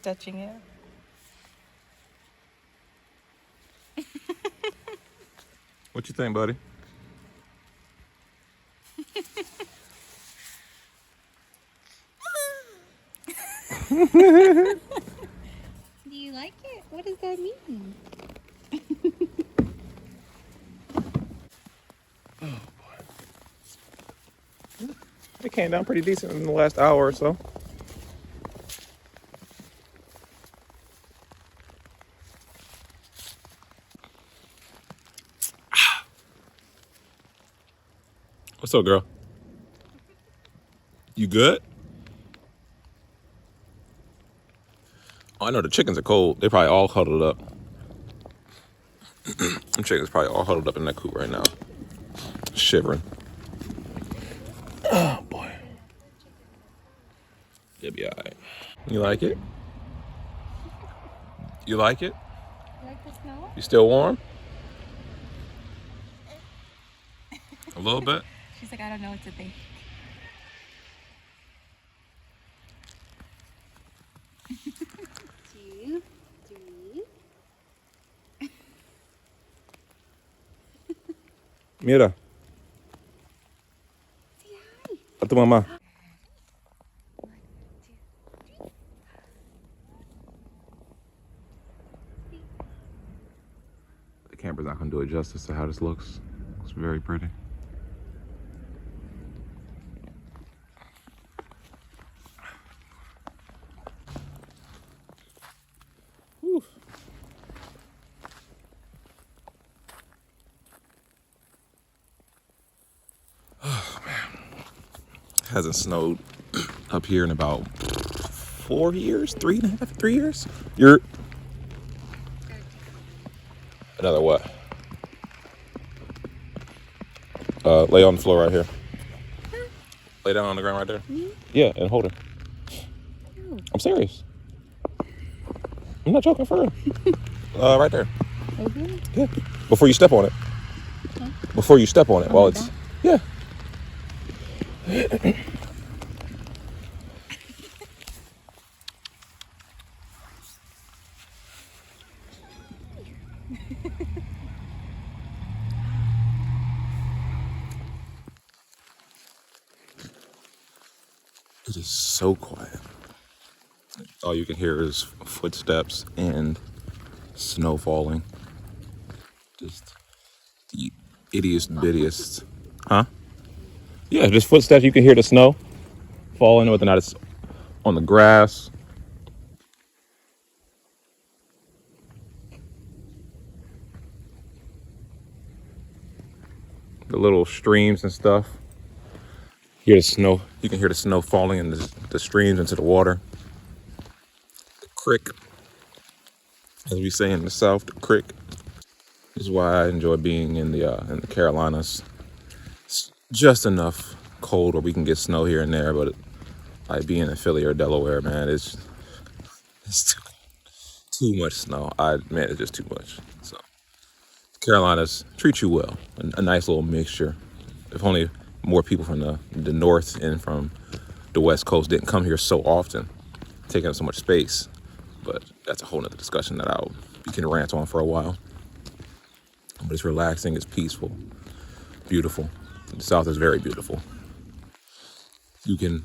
touching it. What you think, buddy? Do you like it? What does that mean? It came down pretty decent in the last hour or so. What's up, girl? You good? Oh, I know the chickens are cold. They probably all huddled up. Them chickens probably all huddled up in that coop right now, shivering. Oh boy, you'll be alright. You like it? You like it? You like the smell? You still warm? A little bit. She's like, I don't know what to think. Two, three. Mira. A tu mamá. The camera's not gonna do it justice to how this looks. It's very pretty. Whew. Oh man, it hasn't snowed up here in about 4 years, 3 years. You're another what? Lay on the floor right here. Lay down on the ground right there. Me? Yeah, and hold her. No. I'm serious. I'm not joking, for real. Right there. Okay. Yeah. Before you step on it. Huh? Before you step on it, On while my it's back? yeah. It is so quiet. All you can hear is footsteps and snow falling. Just the ittiest bittiest. Huh? Yeah, just footsteps. You can hear the snow falling, whether or not it's on the grass. The little streams and stuff. Hear the snow. You can hear the snow falling in the streams into the water. The creek, as we say in the South, the creek. This is why I enjoy being in the Carolinas. It's just enough cold where we can get snow here and there, but like being in Philly or Delaware, man, it's too much snow. It's just too much. So Carolinas treat you well. A nice little mixture. If only more people from the north and from the west coast didn't come here so often, taking up so much space. But that's a whole nother discussion that we can rant on for a while. But it's relaxing, it's peaceful, beautiful. The South is very beautiful. You can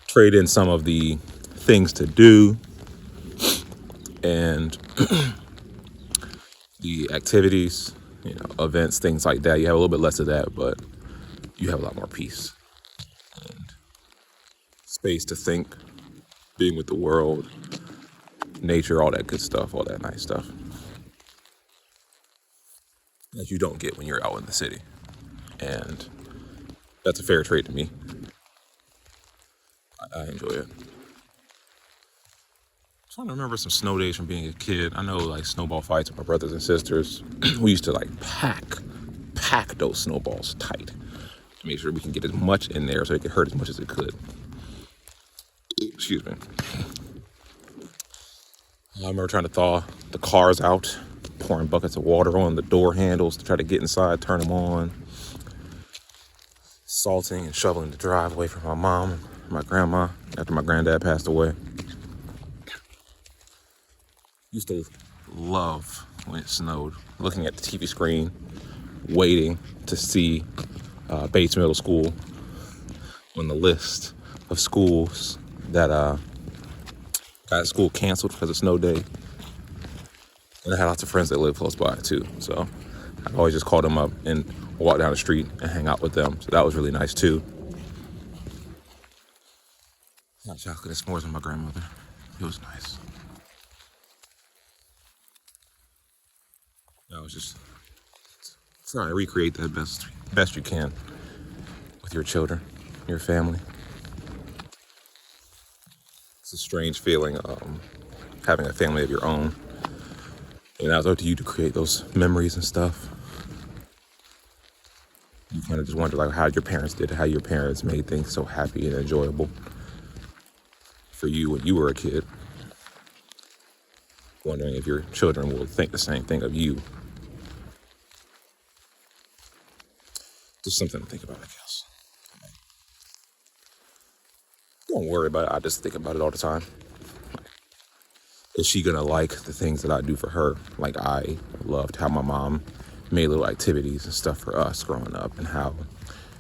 trade in some of the things to do and the activities, events, things like that. You have a little bit less of that, but you have a lot more peace and space to think, being with the world, nature, all that good stuff, all that nice stuff that you don't get when you're out in the city. And that's a fair trade to me. I enjoy it. I'm trying to remember some snow days from being a kid. I know like snowball fights with my brothers and sisters. We used to like pack those snowballs tight to make sure we can get as much in there so it could hurt as much as it could. Excuse me. I remember trying to thaw the cars out, pouring buckets of water on the door handles to try to get inside, turn them on. Salting and shoveling the driveway for my mom and my grandma after my granddad passed away. Used to love when it snowed, looking at the TV screen, waiting to see Bates Middle School on the list of schools that got school canceled because of snow day. And I had lots of friends that lived close by too, so I always just called them up and walk down the street and hang out with them. So that was really nice too. Got chocolate and s'mores with my grandmother. It was nice. I was just trying to recreate that best you can with your children, your family. It's a strange feeling, having a family of your own. And now it's up to you to create those memories and stuff. You kind of just wonder like how your parents did it, how your parents made things so happy and enjoyable for you when you were a kid. Wondering if your children will think the same thing of you. Just something to think about, I guess. Don't worry about it. I just think about it all the time. Is she gonna like the things that I do for her? Like I loved how my mom made little activities and stuff for us growing up and how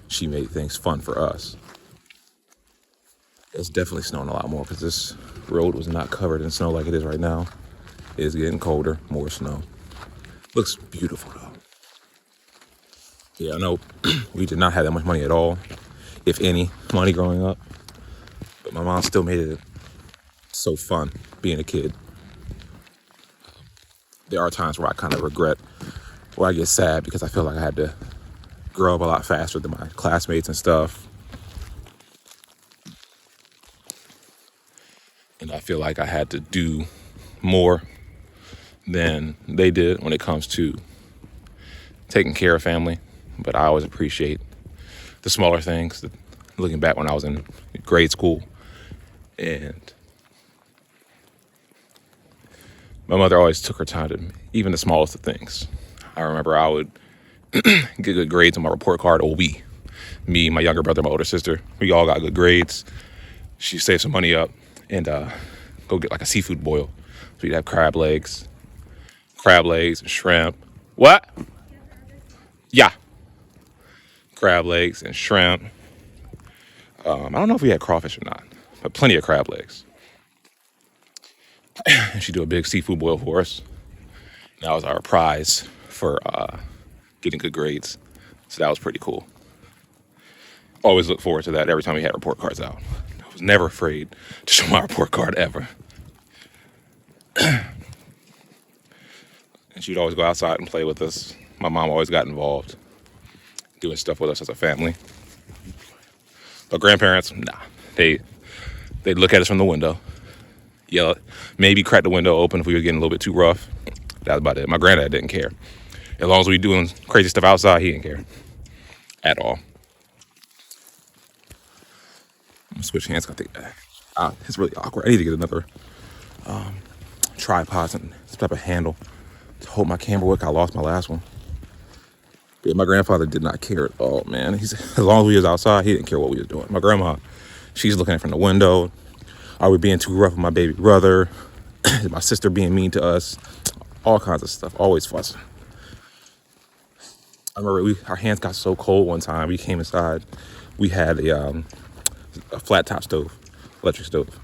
she made things fun for us. It's definitely snowing a lot more because this road was not covered in snow like it is right now. It is getting colder, more snow. Looks beautiful though. Yeah, I know we did not have that much money at all, if any, money growing up. But my mom still made it so fun being a kid. There are times where I kind of regret, where I get sad because I feel like I had to grow up a lot faster than my classmates and stuff. And I feel like I had to do more than they did when it comes to taking care of family. But I always appreciate the smaller things. Looking back when I was in grade school, and my mother always took her time to even the smallest of things. I remember I would get good grades on my report card. Oh, me, my younger brother, my older sister, we all got good grades. She saved some money up and go get like a seafood boil. So you'd have crab legs and shrimp. What? Yeah. Crab legs and shrimp. I don't know if we had crawfish or not, but plenty of crab legs. And she'd do a big seafood boil for us. And that was our prize for getting good grades. So that was pretty cool. Always look forward to that every time we had report cards out. I was never afraid to show my report card ever. And she'd always go outside and play with us. My mom always got involved, doing stuff with us as a family. But grandparents, nah. They'd look at us from the window, yell, maybe crack the window open if we were getting a little bit too rough. That was about it. My granddad didn't care. As long as we were doing crazy stuff outside, he didn't care at all. I'm gonna switch hands. I think it's really awkward. I need to get another tripod and some type of handle to hold my camera with. I lost my last one. But yeah, my grandfather did not care at all, man. As long as we was outside, he didn't care what we was doing. My grandma, she's looking from the window. Are we being too rough with my baby brother? Is my sister being mean to us? All kinds of stuff. Always fussing. I remember our hands got so cold one time. We came inside. We had a flat top stove, electric stove.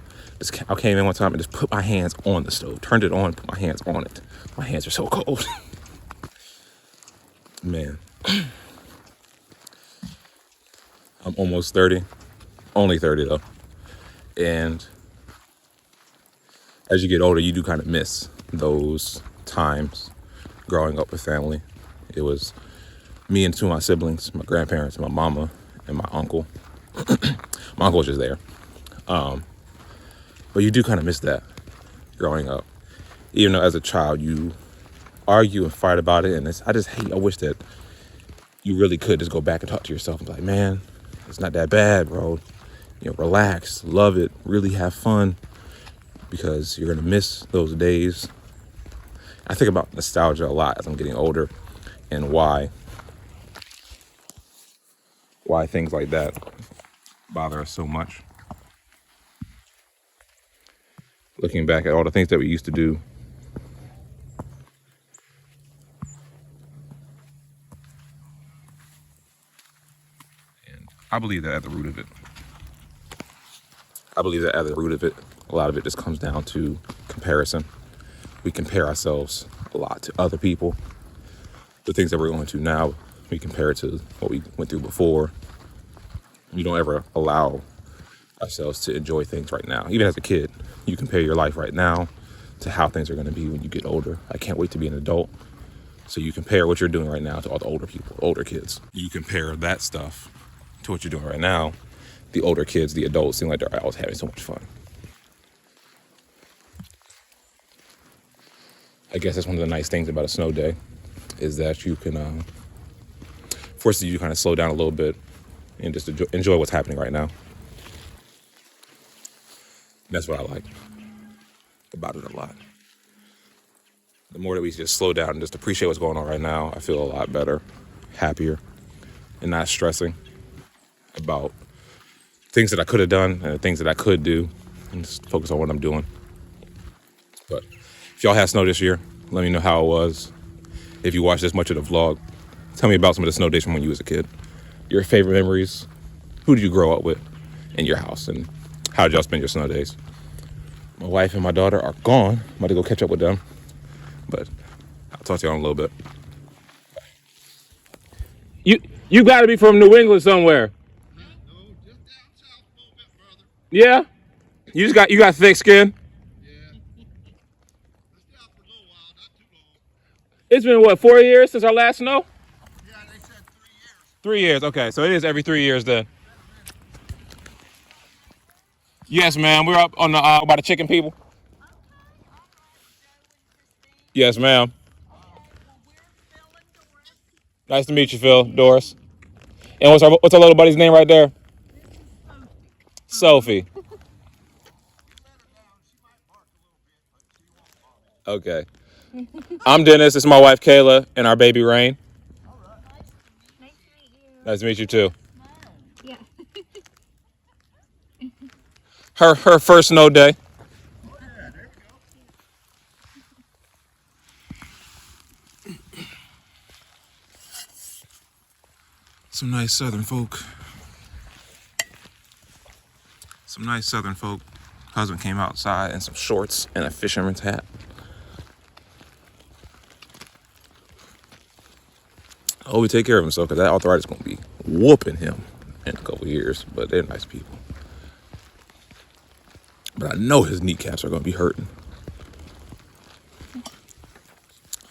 I came in one time and just put my hands on the stove, turned it on, put my hands on it. My hands are so cold. Man. I'm almost 30. Only 30 though. And as you get older, you do kind of miss those times growing up with family. It was me and two of my siblings, my grandparents, my mama, and my uncle. My uncle was just there. But you do kind of miss that growing up. Even though as a child, you argue and fight about it. And I wish that you really could just go back and talk to yourself and be like, man, it's not that bad, bro. Relax, love it, really have fun, because you're going to miss those days. I think about nostalgia a lot as I'm getting older, and why things like that bother us so much. Looking back at all the things that we used to do I believe that at the root of it. I believe that at the root of it, a lot of it just comes down to comparison. We compare ourselves a lot to other people. The things that we're going to now, we compare it to what we went through before. We don't ever allow ourselves to enjoy things right now. Even as a kid, you compare your life right now to how things are going to be when you get older. I can't wait to be an adult. So you compare what you're doing right now to all the older people, older kids. You compare that stuff to what you're doing right now. The older kids, the adults, seem like they're always having so much fun. I guess that's one of the nice things about a snow day, is that you can force you to kind of slow down a little bit and just enjoy what's happening right now. That's what I like about it a lot. The more that we just slow down and just appreciate what's going on right now, I feel a lot better, happier, and not stressing about things that I could have done and the things that I could do, and just focus on what I'm doing. But if y'all had snow this year, let me know how it was. If you watched this much of the vlog, tell me about some of the snow days from when you was a kid. Your favorite memories. Who did you grow up with in your house, and how did y'all spend your snow days? My wife and my daughter are gone. I'm about to go catch up with them, but I'll talk to y'all in a little bit. You got to be from New England somewhere. No, just down south a little bit, brother. Yeah, you got thick skin. Yeah. I stay out for a little while, not too long. It's been what, 4 years since our last snow? Yeah, they said 3 years. 3 years. Okay, so it is every 3 years then. Yes, ma'am. We're up on the by the chicken people. Yes, ma'am. Nice to meet you, Phil. Doris. And what's our little buddy's name right there? Sophie. Okay. I'm Dennis. This is my wife Kayla and our baby Rain. Nice to meet you. Nice to meet you too. Yeah. Her first snow day. Some nice southern folk. Some nice southern folk. Husband came outside in some shorts and a fisherman's hat. I hope we take care of him, so, because that arthritis is going to be whooping him in a couple years. But they're nice people. But I know his kneecaps are going to be hurting.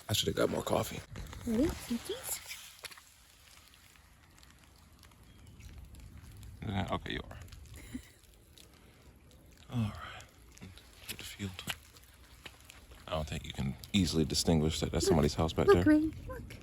I should have got more coffee. Ready? Cookies? Okay, you are. All right. Get the field. I don't think you can easily distinguish that that's somebody's house back Look, there. Ray, look.